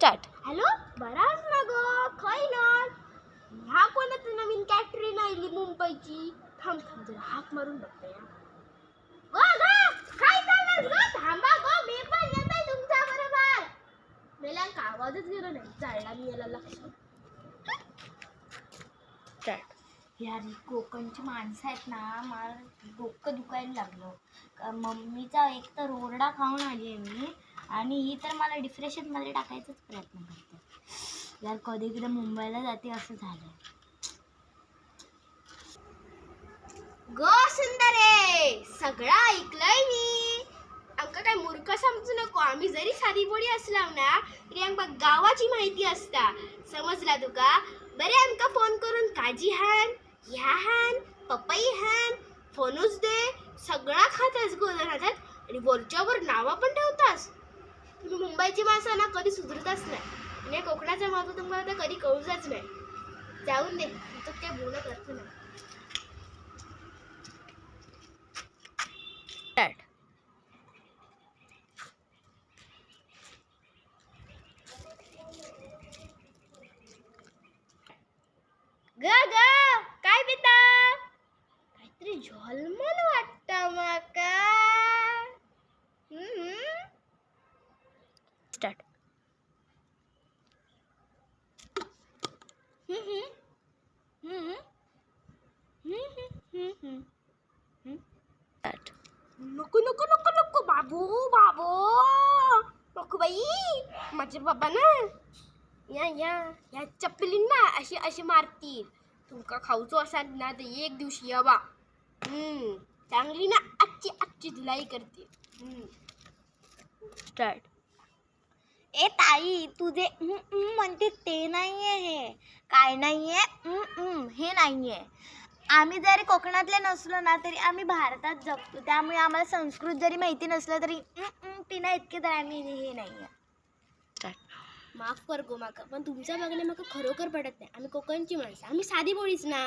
Start. Hello, बराच ना ग, खय ना ह्या कोणाचं नवीन कॅटरीन आली मुंबईची. थांब थांब जरा हाक मारून बघते. काय चाललं ग? थांबा ग, मी पण येते तुमच्या बरोबर. मेला आवाजच गेला नाही, जाळला मी याला लक्ष. स्टार्ट. यार कोकणची माणसं आहेत ना, मला डोकं दुखायला लागलं. मम्मीचा एक तर ओरडा खाऊन आली आहे मी, आणि ही तर मला डिप्रेशनमध्ये टाकायचाच प्रयत्न करते. यार कधी एकदा मुंबईला जाते असं झालं. ग सुंदरे, सगळं ऐकलंय मी. आमका काय मूर्ख समजू नको. आम्ही जरी साधी बोडी असलाव ना तरी आमका गावाची माहिती असता. समजला तुका? बरे आमका फोन करून काजी हान, ह्या हान, पपई हान, फोनूच दे, सगळा खातास गोदर हातात आणि वरच्यावर नावा पण ठेवतास. तुम्ही मुंबईची माणसं ना कधी सुधरतच नाही, आणि कोकणाचा महत्व तुम्हाला तर कधी कळूच नाही. जाऊन दे, तू काय बोलत असतो ना. स्टार्ट. ग ग, काय पिता? काहीतरी झोलमल वाटतं माका. स्टार्ट. स्टार्ट. नको नको नको नको बाबू बाबू, नको बाई. माझे बाबा ना या या या चपलींना अशी अशी मारतील. तुमका खाऊचो असाल ना तर एक दिवशी या बा. चांगली ना आजची आजची धुलाई करते. स्टार्ट. ए ताई, तुझे म्हणते ते नाहीये, हे काय नाहीये, हे नाहीये. आम्ही जरी कोकणातले नसलो ना तरी आम्ही भारतात जगतो, त्यामुळे आम्हाला संस्कृत जरी माहिती नसलं तरी पिना इतके तर आम्ही हे नाहीये. स्टार्ट. माफ कर गो माका, पण तुमच्या बघणे माका खरोखर पडत नाही. आम्ही कोकणची माणसं, आम्ही साधी बोळीच ना.